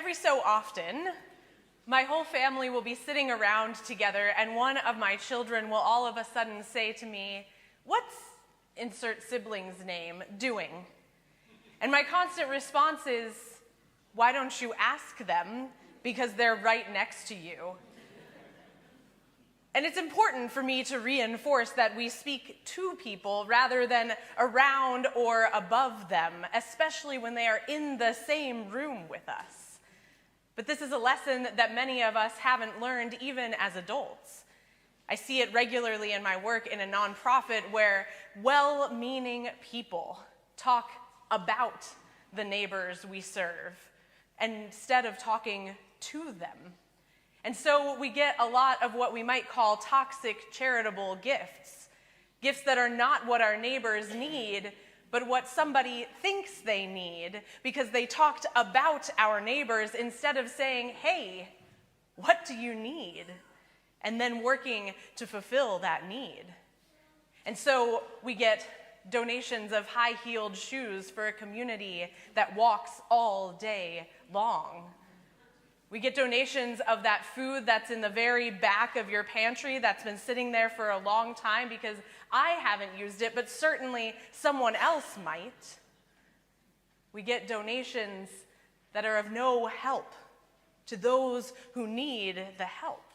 Every so often, my whole family will be sitting around together, and one of my children will all of a sudden say to me, "What's insert sibling's name doing?" And my constant response is, "Why don't you ask them? Because they're right next to you." And it's important for me to reinforce that we speak to people rather than around or above them, especially when they are in the same room with us. But this is a lesson that many of us haven't learned even as adults. I see it regularly in my work in a nonprofit where well-meaning people talk about the neighbors we serve instead of talking to them. And so we get a lot of what we might call toxic charitable gifts. Gifts that are not what our neighbors need, but what somebody thinks they need because they talked about our neighbors instead of saying, "Hey, what do you need?" And then working to fulfill that need. And so we get donations of high-heeled shoes for a community that walks all day long. We get donations of that food that's in the very back of your pantry that's been sitting there for a long time because I haven't used it, but certainly someone else might. We get donations that are of no help to those who need the help.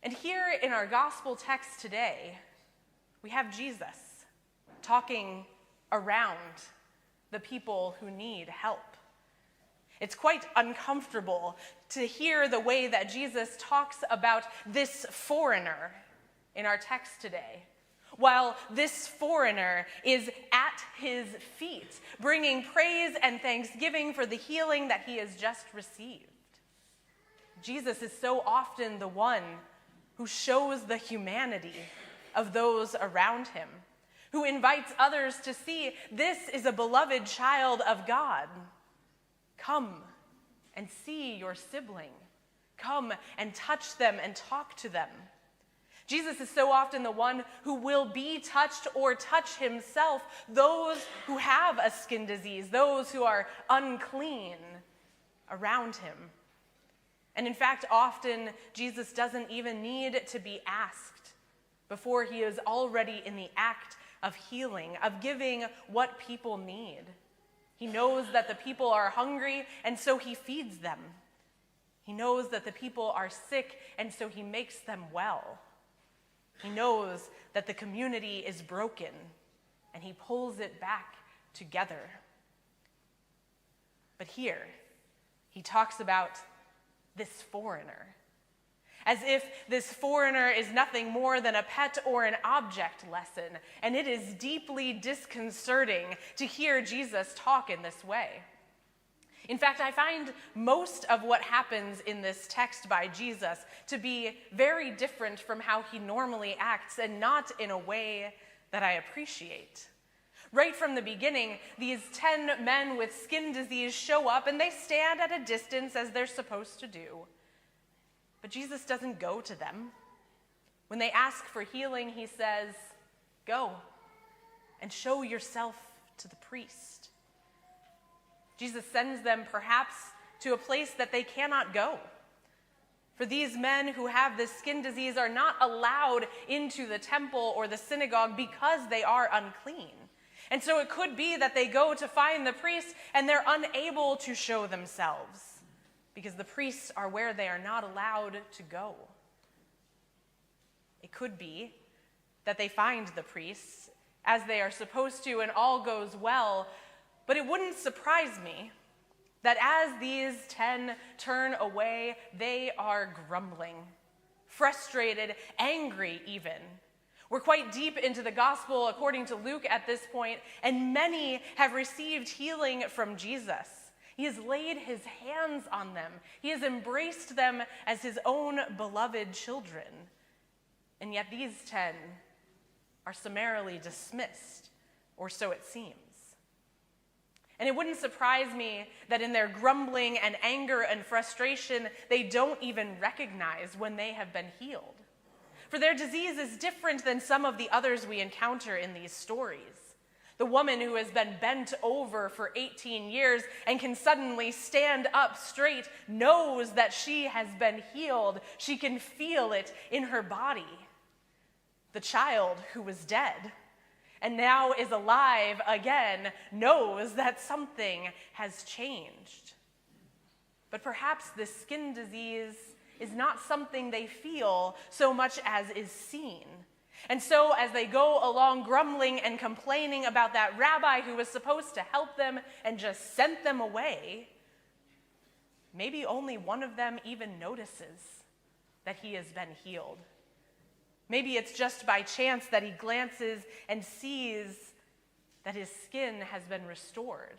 And here in our gospel text today, we have Jesus talking around the people who need help. It's quite uncomfortable to hear the way that Jesus talks about this foreigner in our text today, while this foreigner is at his feet, bringing praise and thanksgiving for the healing that he has just received. Jesus is so often the one who shows the humanity of those around him, who invites others to see this is a beloved child of God. Come and see your sibling. Come and touch them and talk to them. Jesus is so often the one who will be touched or touch himself those who have a skin disease, those who are unclean around him. And in fact, often Jesus doesn't even need to be asked before he is already in the act of healing, of giving what people need. He knows that the people are hungry, and so he feeds them. He knows that the people are sick, and so he makes them well. He knows that the community is broken, and he pulls it back together. But here, he talks about this foreigner, as if this foreigner is nothing more than a pet or an object lesson, and it is deeply disconcerting to hear Jesus talk in this way. In fact, I find most of what happens in this text by Jesus to be very different from how he normally acts, and not in a way that I appreciate. Right from the beginning, these 10 men with skin disease show up, and they stand at a distance as they're supposed to do. But Jesus doesn't go to them. When they ask for healing, he says, "Go and show yourself to the priest." Jesus sends them perhaps to a place that they cannot go. For these men who have this skin disease are not allowed into the temple or the synagogue because they are unclean. And so it could be that they go to find the priest and they're unable to show themselves, because the priests are where they are not allowed to go. It could be that they find the priests as they are supposed to and all goes well, but it wouldn't surprise me that as these 10 turn away, they are grumbling, frustrated, angry even. We're quite deep into the gospel according to Luke at this point, and many have received healing from Jesus. He has laid his hands on them. He has embraced them as his own beloved children. And yet these 10 are summarily dismissed, or so it seems. And it wouldn't surprise me that in their grumbling and anger and frustration, they don't even recognize when they have been healed. For their disease is different than some of the others we encounter in these stories. The woman who has been bent over for 18 years and can suddenly stand up straight knows that she has been healed. She can feel it in her body. The child who was dead and now is alive again knows that something has changed. But perhaps this skin disease is not something they feel so much as is seen. And so as they go along grumbling and complaining about that rabbi who was supposed to help them and just sent them away, maybe only one of them even notices that he has been healed. Maybe it's just by chance that he glances and sees that his skin has been restored.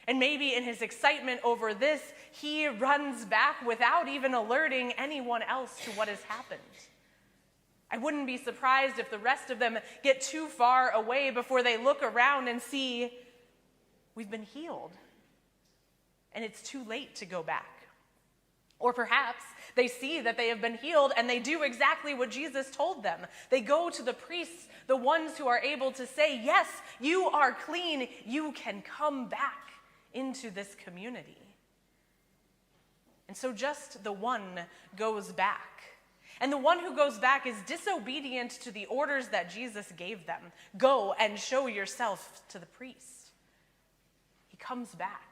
And maybe in his excitement over this, he runs back without even alerting anyone else to what has happened. I wouldn't be surprised if the rest of them get too far away before they look around and see, we've been healed, and it's too late to go back. Or perhaps they see that they have been healed and they do exactly what Jesus told them. They go to the priests, the ones who are able to say, yes, you are clean, you can come back into this community. And so just the one goes back. And the one who goes back is disobedient to the orders that Jesus gave them. Go and show yourself to the priest. He comes back.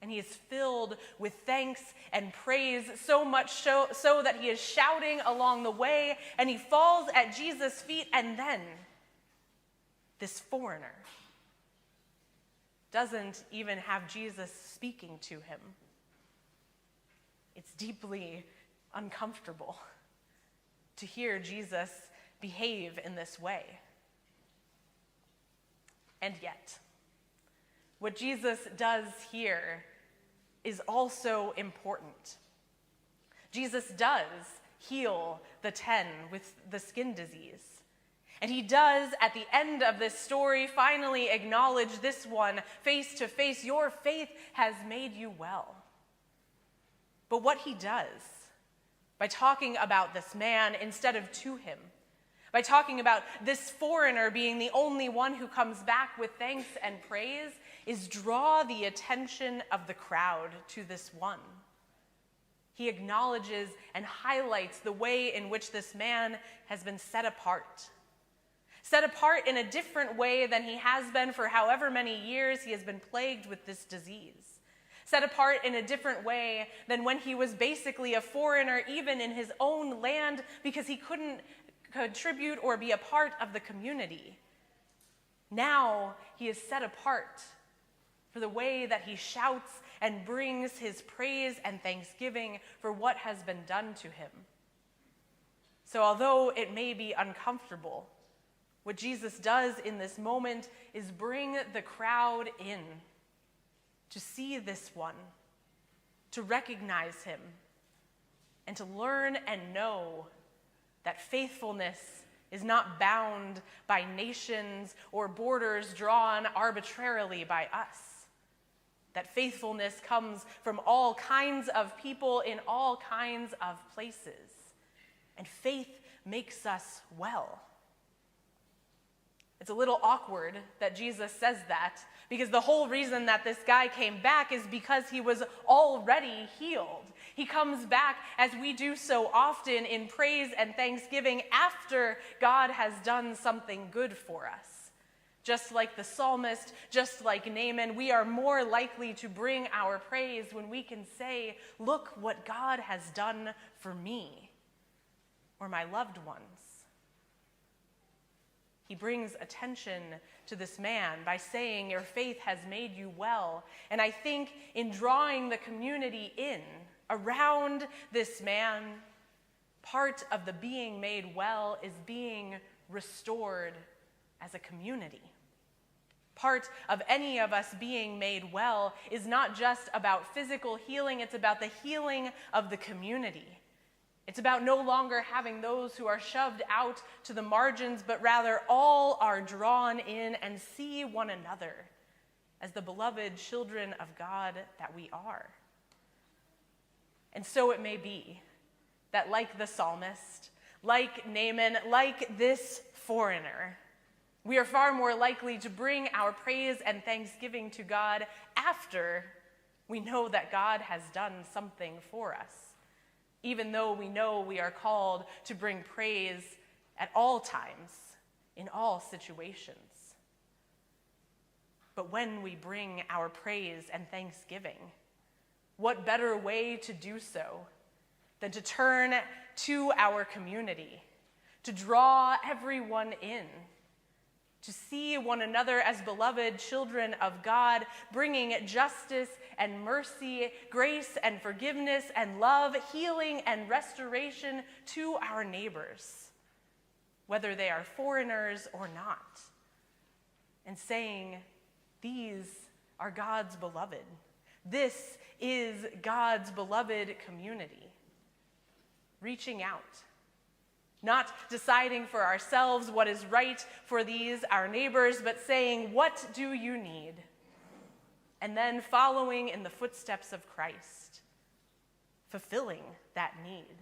And he is filled with thanks and praise, so much so that he is shouting along the way, and he falls at Jesus' feet, and then this foreigner doesn't even have Jesus speaking to him. It's deeply uncomfortable to hear Jesus behave in this way. And yet, what Jesus does here is also important. Jesus does heal the 10 with the skin disease. And he does, at the end of this story, finally acknowledge this one face to face. Your faith has made you well. But what he does, by talking about this man instead of to him, by talking about this foreigner being the only one who comes back with thanks and praise, is draw the attention of the crowd to this one. He acknowledges and highlights the way in which this man has been set apart. Set apart in a different way than he has been for however many years he has been plagued with this disease. Set apart in a different way than when he was basically a foreigner even in his own land because he couldn't contribute or be a part of the community. Now he is set apart for the way that he shouts and brings his praise and thanksgiving for what has been done to him. So although it may be uncomfortable, what Jesus does in this moment is bring the crowd in to see this one, to recognize him, and to learn and know that faithfulness is not bound by nations or borders drawn arbitrarily by us. That faithfulness comes from all kinds of people in all kinds of places. And faith makes us well. It's a little awkward that Jesus says that, because the whole reason that this guy came back is because he was already healed. He comes back, as we do so often, in praise and thanksgiving after God has done something good for us. Just like the psalmist, just like Naaman, we are more likely to bring our praise when we can say, look what God has done for me or my loved ones. He brings attention to this man by saying, your faith has made you well. And I think in drawing the community in around this man, part of the being made well is being restored as a community. Part of any of us being made well is not just about physical healing, it's about the healing of the community. It's about no longer having those who are shoved out to the margins, but rather all are drawn in and see one another as the beloved children of God that we are. And so it may be that like the psalmist, like Naaman, like this foreigner, We are far more likely to bring our praise and thanksgiving to God after we know that God has done something for us, even though we know we are called to bring praise at all times, in all situations. But when we bring our praise and thanksgiving, what better way to do so than to turn to our community, to draw everyone in, to see one another as beloved children of God, bringing justice and mercy, grace and forgiveness and love, healing and restoration to our neighbors, whether they are foreigners or not, and saying, these are God's beloved. This is God's beloved community. Reaching out. Not deciding for ourselves what is right for these, our neighbors, but saying, what do you need? And then following in the footsteps of Christ, fulfilling that need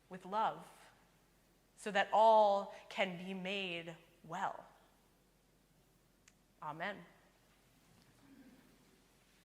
with love so that all can be made well. Amen.